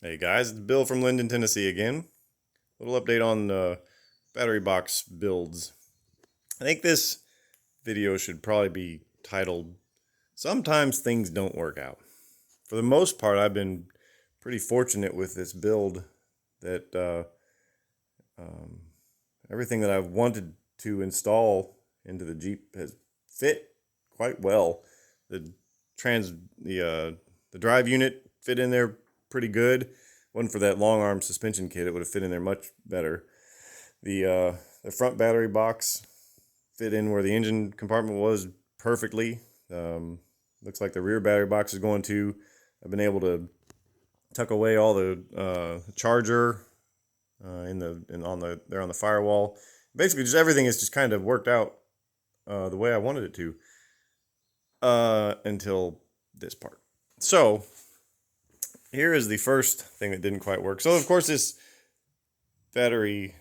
Hey guys, it's Bill from Linden, Tennessee again. A little update on battery box builds. I think this video should probably be titled, Sometimes Things Don't Work Out. For the most part, I've been pretty fortunate with this build that um, everything that I've wanted to install into the Jeep has fit quite well. The trans the drive unit fit in there pretty good. Wasn't for that long arm suspension kit, it would have fit in there much better. The front battery box fit in where the engine compartment was perfectly. Looks like the rear battery box is going to. I've been able to tuck away all the charger on the firewall. Basically, just everything is just kind of worked out the way I wanted it to until this part. So here is the first thing that didn't quite work. So of course this battery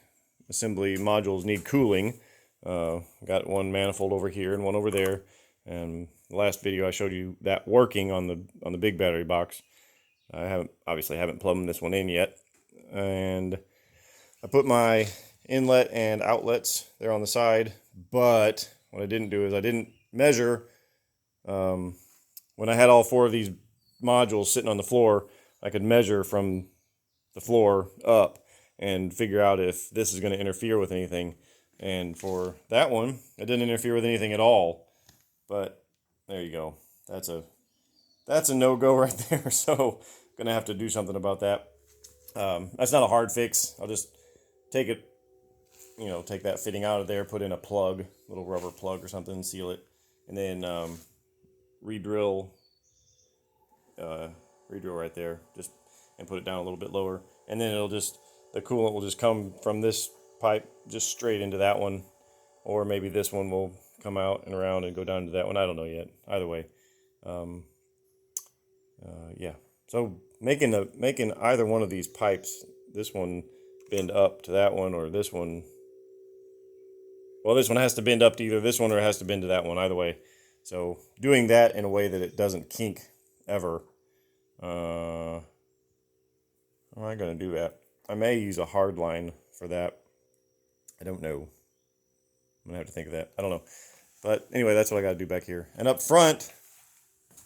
assembly modules need cooling. Got one manifold over here and one over there. And the last video I showed you that working on the big battery box. I obviously haven't plumbed this one in yet. And I put my inlet and outlets there on the side, but what I didn't do is I didn't measure when I had all four of these modules sitting on the floor. I could measure from the floor up and figure out if this is going to interfere with anything. And for that one, it didn't interfere with anything at all. But there you go. That's a no-go right there. So gonna have to do something about that. That's not a hard fix. I'll just take it, take that fitting out of there, put in a plug, little rubber plug or something, seal it, and then re-drill right there, just and put it down a little bit lower, and then the coolant will just come from this pipe just straight into that one, or maybe this one will come out and around and go down to that one. I don't know yet. Either way, yeah. So making either one of these pipes, this one bend up to that one, or this one. Well, this one has to bend up to either this one or it has to bend to that one. Either way. So doing that in a way that it doesn't kink ever. How am I going to do that? I may use a hard line for that. I don't know. I'm going to have to think of that. I don't know. But anyway, that's what I got to do back here. And up front,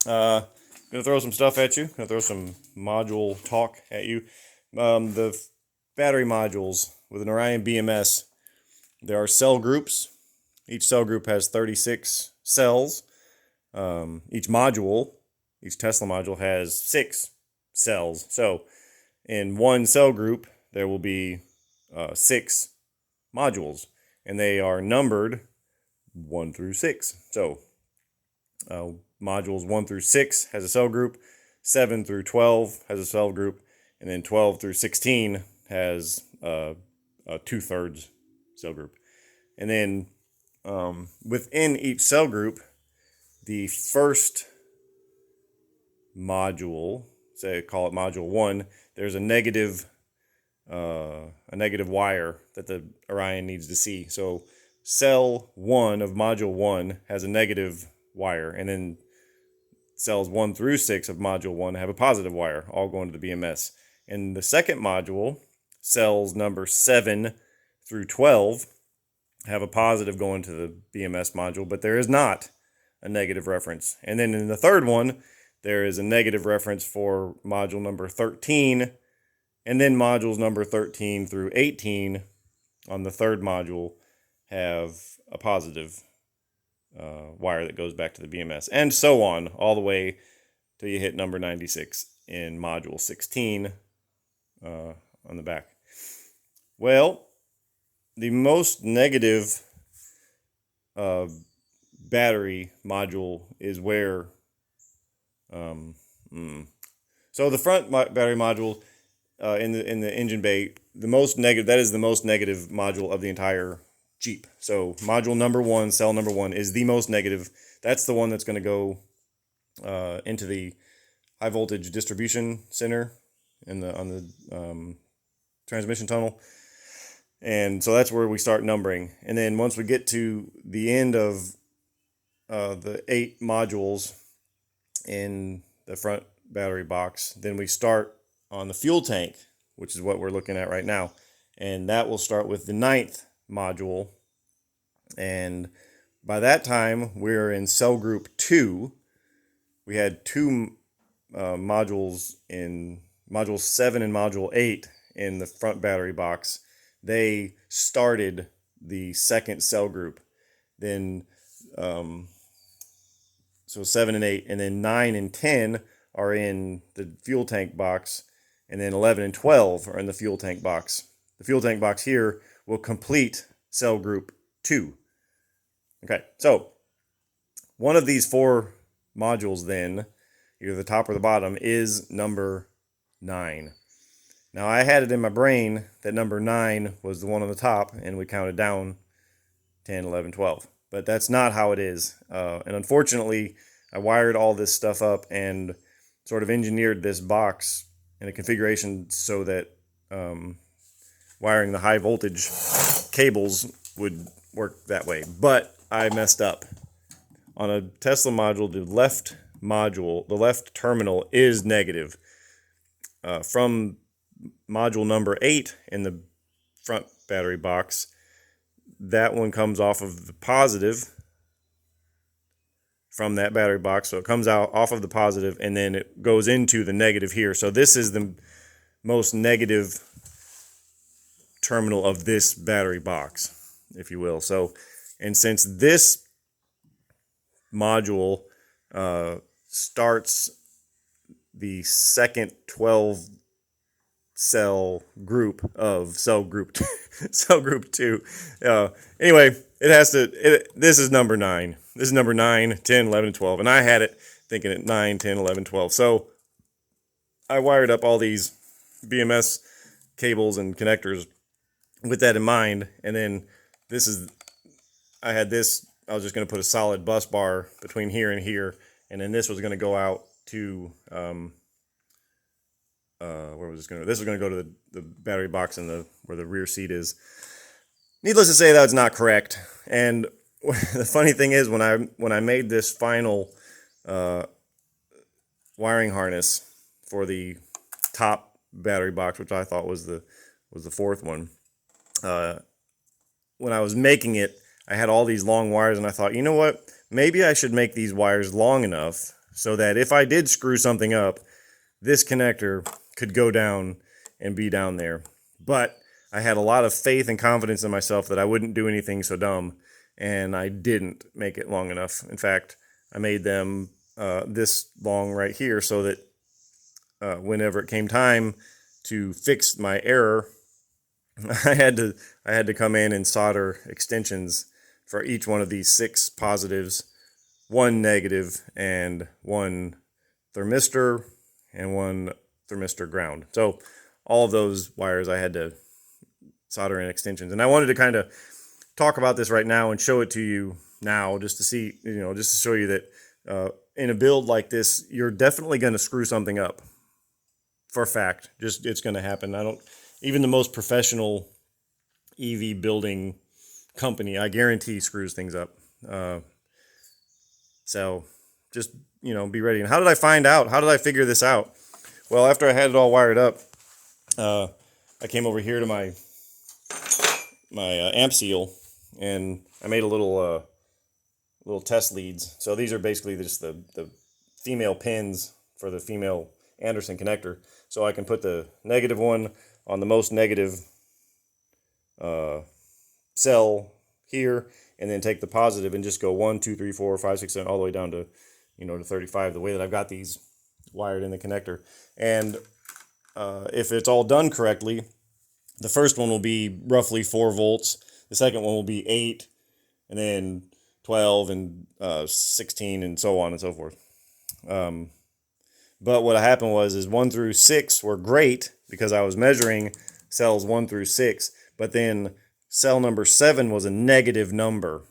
going to throw some stuff at you. Going to throw some module talk at you. The battery modules with an Orion BMS, there are cell groups. Each cell group has 36 cells. Each Tesla module has 6 cells. So in one cell group, there will be 6 modules, and they are numbered 1 through 6. So modules 1 through 6 has a cell group, 7 through 12 has a cell group, and then 12 through 16 has a 2/3 cell group. And then within each cell group, the first module, say call it module 1, there's a negative wire that the Orion needs to see. So cell 1 of module 1 has a negative wire, and then cells 1 through 6 of module 1 have a positive wire, all going to the BMS. In the second module, cells number 7 through 12 have a positive going to the BMS module, but there is not a negative reference. And then in the third one, there is a negative reference for module number 13, and then modules number 13 through 18 on the third module have a positive wire that goes back to the BMS, and so on, all the way till you hit number 96 in module 16 on the back. Well, the most negative battery module is where so the front battery module in the engine bay, that is the most negative module of the entire Jeep. So module number 1, cell number 1 is the most negative. That's the one that's going to go into the high voltage distribution center on the transmission tunnel. And so that's where we start numbering. And then once we get to the end of the 8 modules in the front battery box, then we start on the fuel tank, which is what we're looking at right now. And that will start with the 9th module. And by that time, we're in cell group 2. We had two modules in module 7 and module 8 in the front battery box. They started the second cell group. Then, so 7 and 8, and then 9 and 10 are in the fuel tank box, and then 11 and 12 are in the fuel tank box. The fuel tank box here will complete cell group 2. Okay, so one of these 4 modules then, either the top or the bottom, is number 9. Now I had it in my brain that number 9 was the one on the top, and we counted down 10, 11, 12. But that's not how it is. And unfortunately, I wired all this stuff up and sort of engineered this box in a configuration so that wiring the high voltage cables would work that way. But I messed up. On a Tesla module, the left terminal is negative. From module number 8 in the front battery box, that one comes off of the positive from that battery box. So it comes out off of the positive and then it goes into the negative here. So this is the most negative terminal of this battery box, if you will. So, and since this module starts the second 12 cell group of cell group 2. Anyway, it has to, this is number 9. This is number 9, 10, 11, and 12. And I had it thinking at 9, 10, 11, 12. So I wired up all these BMS cables and connectors with that in mind. And then this is, I was just going to put a solid bus bar between here and here. And then this was going to go out to, where was this going to go? This was going to go to the battery box and where the rear seat is. Needless to say, that's not correct. And the funny thing is, when I made this final wiring harness for the top battery box, which I thought was the 4th one, when I was making it, I had all these long wires, and I thought, you know what? Maybe I should make these wires long enough so that if I did screw something up, this connector could go down and be down there. But I had a lot of faith and confidence in myself that I wouldn't do anything so dumb, and I didn't make it long enough. In fact, I made them this long right here so that whenever it came time to fix my error, I had to come in and solder extensions for each one of these 6 positives, 1 negative, and 1 thermistor, and 1 thermistor ground. So all of those wires I had to solder in extensions. And I wanted to kind of talk about this right now and show it to you now, just to see, just to show you that in a build like this, you're definitely going to screw something up. For a fact, just it's going to happen. Even the most professional EV building company, I guarantee, screws things up. So just, be ready. And how did I find out? How did I figure this out? Well, after I had it all wired up, I came over here to my amp seal, and I made a little test leads. So these are basically just the female pins for the female Anderson connector. So I can put the negative one on the most negative cell here, and then take the positive and just go 1, 2, 3, 4, 5, 6, 7, all the way down to, to 35, the way that I've got these wired in the connector. And if it's all done correctly, the first one will be roughly 4 volts. The second one will be 8, and then 12 and 16 and so on and so forth. But what happened was 1 through 6 were great because I was measuring cells 1 through 6, but then cell number 7 was a negative number,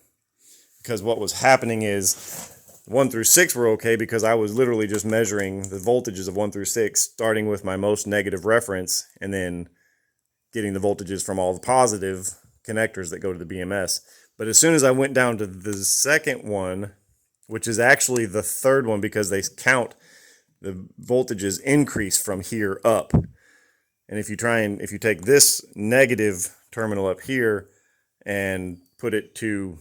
because what was happening is 1 through 6 were okay because I was literally just measuring the voltages of 1 through 6, starting with my most negative reference and then getting the voltages from all the positive connectors that go to the BMS. But as soon as I went down to the second one, which is actually the third one because they count the voltages increase from here up. And if you take this negative terminal up here and put it to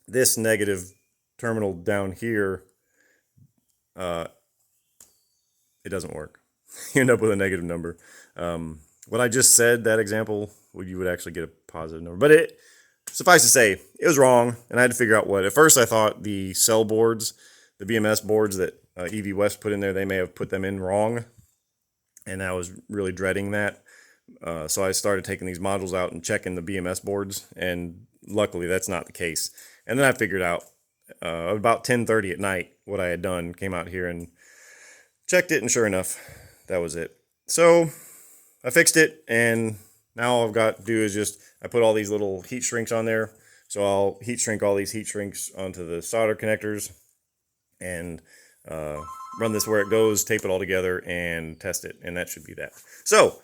this negative terminal down here, it doesn't work. You end up with a negative number. What I just said, that example, you would actually get a positive number. But suffice to say, it was wrong, and I had to figure out what. At first, I thought the cell boards, the BMS boards that EV West put in there, they may have put them in wrong, and I was really dreading that. So I started taking these modules out and checking the BMS boards, and luckily that's not the case. And then I figured out about 10:30 at night what I had done, came out here and checked it, and sure enough, that was it. So I fixed it, and now all I've got to do is just, I put all these little heat shrinks on there. So I'll heat shrink all these heat shrinks onto the solder connectors and run this where it goes, tape it all together, and test it. And that should be that. So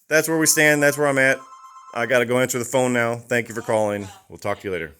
that's where we stand. That's where I'm at. I got to go answer the phone now. Thank you for calling. We'll talk to you later.